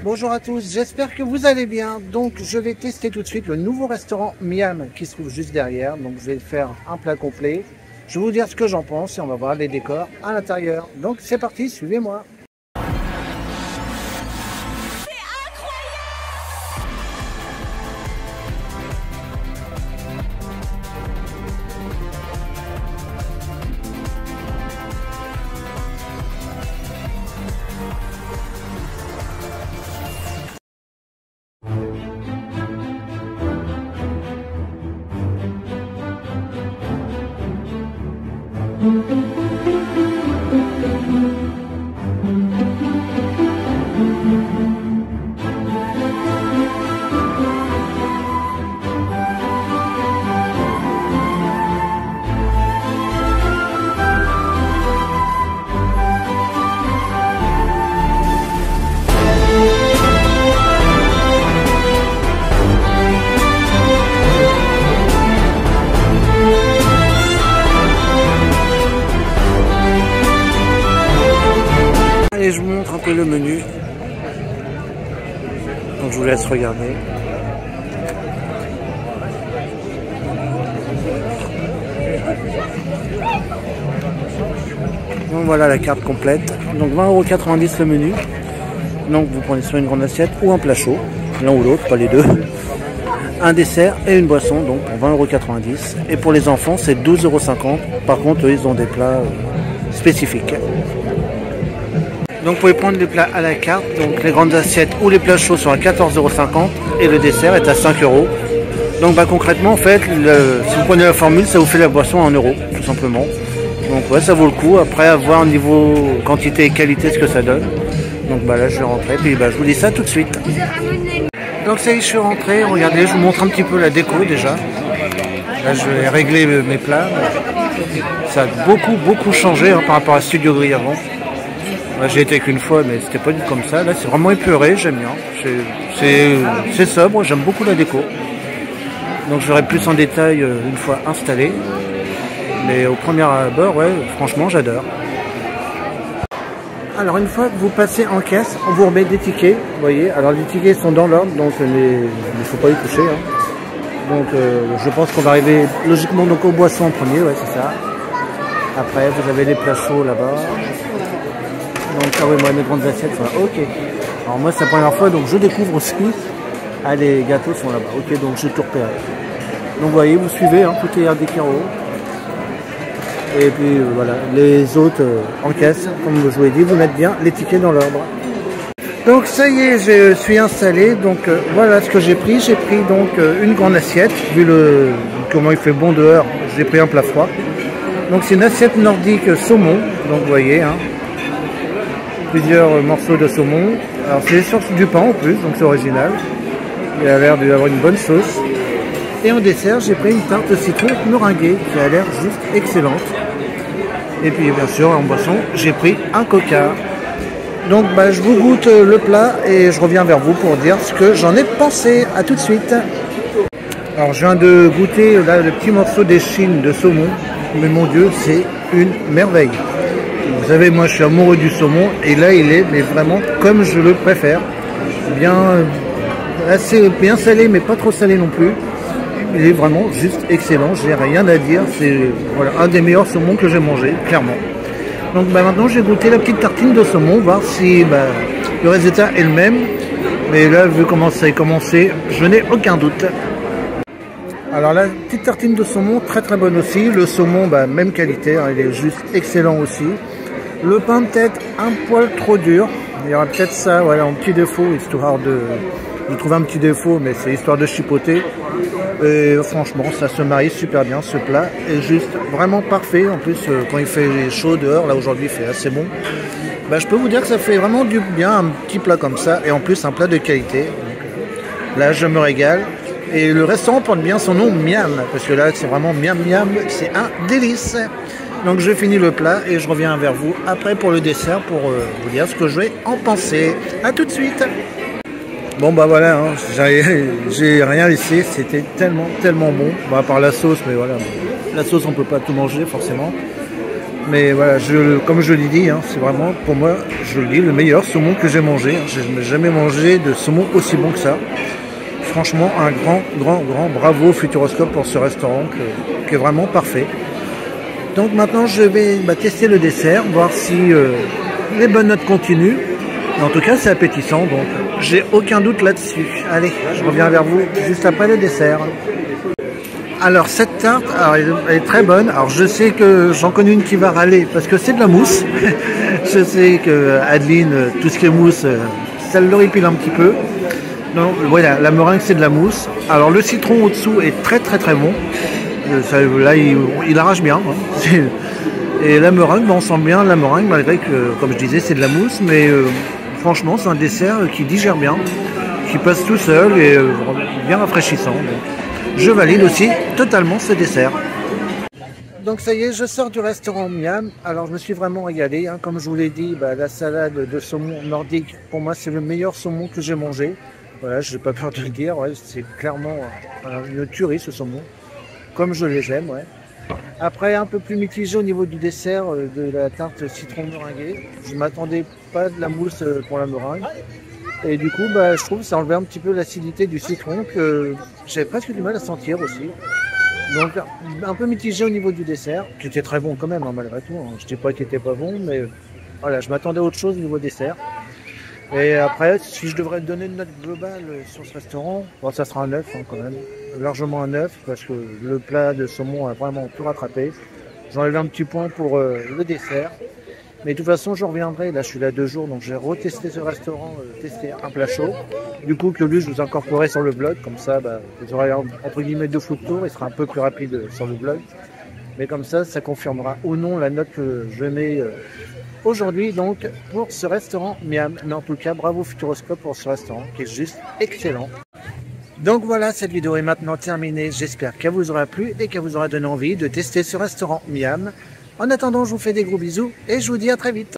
Bonjour à tous, j'espère que vous allez bien. Donc je vais tester tout de suite le nouveau restaurant Miam qui se trouve juste derrière. Donc je vais faire un plat complet. Je vais vous dire ce que j'en pense et on va voir les décors à l'intérieur. Donc c'est parti, suivez-moi. Et je vous montre un peu le menu. Donc je vous laisse regarder. Donc voilà la carte complète. Donc 20,90 € le menu. Donc vous prenez soit une grande assiette ou un plat chaud. L'un ou l'autre, pas les deux. Un dessert et une boisson, donc pour 20,90 €. Et pour les enfants, c'est 12,50 €. Par contre, eux, ils ont des plats spécifiques. Donc vous pouvez prendre les plats à la carte, donc les grandes assiettes ou les plats chauds sont à 14,50 € et le dessert est à 5 €. Donc concrètement en fait, si vous prenez la formule, ça vous fait la boisson à 1 € tout simplement. Donc ouais, ça vaut le coup, après à voir au niveau quantité et qualité ce que ça donne. Donc là je vais rentrer, puis je vous dis ça tout de suite. Donc ça y est, je suis rentré, regardez, je vous montre un petit peu la déco déjà. Là je vais régler mes plats. Ça a beaucoup changé par rapport à Studio Gris avant. J'ai été qu'une fois, mais c'était pas du tout comme ça. Là, c'est vraiment épuré, j'aime bien. C'est sobre, j'aime beaucoup la déco. Donc, je verrai plus en détail une fois installé. Mais au premier abord, ouais, franchement, j'adore. Alors, une fois que vous passez en caisse, on vous remet des tickets. Vous voyez, alors les tickets sont dans l'ordre, donc il ne faut pas les toucher. Hein. Donc, je pense qu'on va arriver logiquement donc aux boissons en premier, ouais, c'est ça. Après, vous avez les plats chauds là-bas. Donc ah oui, moi mes grandes assiettes sont là. Ok. Alors moi c'est la première fois donc je découvre aussi. Ah les gâteaux sont là-bas. Ok, donc j'ai tout repéré. Donc vous voyez, vous suivez, hein, tout est indiqué en haut. Et puis voilà, les autres en caisse, comme je vous ai dit, vous mettez bien les tickets dans l'ordre. Donc ça y est, je suis installé. Donc voilà ce que j'ai pris. J'ai pris donc une grande assiette. Vu comment il fait bon dehors, j'ai pris un plat froid. Donc c'est une assiette nordique saumon. Donc vous voyez, hein. Plusieurs morceaux de saumon. Alors c'est sur du pain en plus, donc c'est original. Il a l'air d'avoir une bonne sauce. Et en dessert, j'ai pris une tarte de citron meringuée qui a l'air juste excellente. Et puis bien sûr, en boisson, j'ai pris un coca. Donc je vous goûte le plat et je reviens vers vous pour dire ce que j'en ai pensé. À tout de suite. Alors je viens de goûter là, le petit morceau d'échine de saumon. Mais mon Dieu, c'est une merveille. Vous savez, moi je suis amoureux du saumon et là il est mais vraiment comme je le préfère. Assez bien salé mais pas trop salé non plus. Il est vraiment juste excellent, j'ai rien à dire. C'est voilà, un des meilleurs saumons que j'ai mangé, clairement. Donc maintenant j'ai goûté la petite tartine de saumon, voir si le résultat est le même. Mais là, vu comment ça a commencé, je n'ai aucun doute. Alors la petite tartine de saumon, très bonne aussi. Le saumon, même qualité, hein, il est juste excellent aussi. Le pain de tête, un poil trop dur. Il y aura peut-être ça, voilà, en petit défaut, histoire de... Je trouve un petit défaut, mais c'est histoire de chipoter. Et franchement, ça se marie super bien, ce plat est juste vraiment parfait. En plus, quand il fait chaud dehors, là aujourd'hui il fait assez bon. Je peux vous dire que ça fait vraiment du bien, un petit plat comme ça. Et en plus, un plat de qualité. Donc, là, je me régale. Et le restaurant porte bien son nom, Miam. Parce que là, c'est vraiment Miam Miam, c'est un délice. Donc je finis le plat et je reviens vers vous après pour le dessert pour vous dire ce que je vais en penser. A tout de suite. Bon voilà, hein, j'ai rien laissé, c'était tellement bon. À part la sauce, mais voilà, la sauce on peut pas tout manger forcément. Mais voilà, comme je l'ai dit, hein, c'est vraiment pour moi, je le dis, le meilleur saumon que j'ai mangé. Hein. Je n'ai jamais mangé de saumon aussi bon que ça. Franchement, un grand bravo Futuroscope pour ce restaurant qui est vraiment parfait. Donc maintenant, je vais tester le dessert, voir si les bonnes notes continuent. En tout cas, c'est appétissant, donc j'ai aucun doute là-dessus. Allez, je reviens vers vous juste après le dessert. Alors cette tarte, alors, elle est très bonne. Alors je sais que j'en connais une qui va râler parce que c'est de la mousse. Je sais que Adeline, tout ce qui est mousse, ça l'horripile un petit peu. Donc voilà, la meringue c'est de la mousse. Alors le citron au-dessous est très bon. Là il arrache bien. Hein. Et la meringue, on sent bien la meringue malgré que, comme je disais, c'est de la mousse. Mais franchement c'est un dessert qui digère bien, qui passe tout seul et bien rafraîchissant. Donc. Je valide aussi totalement ce dessert. Donc ça y est, je sors du restaurant Miam. Alors je me suis vraiment régalé. Hein. Comme je vous l'ai dit, la salade de saumon nordique, pour moi c'est le meilleur saumon que j'ai mangé. Voilà, je n'ai pas peur de le dire. Ouais, c'est clairement une tuerie ce saumon. Comme je les aime. Ouais. Après, un peu plus mitigé au niveau du dessert de la tarte citron meringuée. Je ne m'attendais pas de la mousse pour la meringue. Et du coup, je trouve que ça enlevait un petit peu l'acidité du citron que j'avais presque du mal à sentir aussi. Donc, un peu mitigé au niveau du dessert, qui était très bon quand même, hein, malgré tout. Hein. Je ne dis pas qu'il n'était pas bon, mais voilà, je m'attendais à autre chose au niveau dessert. Et après, si je devrais donner une note globale sur ce restaurant, ça sera un 9 hein, quand même. Largement un 9, parce que le plat de saumon a vraiment tout rattrapé. J'enlève un petit point pour le dessert. Mais de toute façon, je reviendrai. Là, je suis là 2 jours, donc j'ai retesté ce restaurant, testé un plat chaud. Du coup, que lui, je vous incorporerai sur le blog. Comme ça, vous aurez entre guillemets 2 fois de tour. Il sera un peu plus rapide sur le blog. Mais comme ça confirmera ou non la note que je mets aujourd'hui, donc, pour ce restaurant Miam. Mais en tout cas, bravo Futuroscope pour ce restaurant qui est juste excellent. Donc voilà, cette vidéo est maintenant terminée. J'espère qu'elle vous aura plu et qu'elle vous aura donné envie de tester ce restaurant Miam. En attendant, je vous fais des gros bisous et je vous dis à très vite.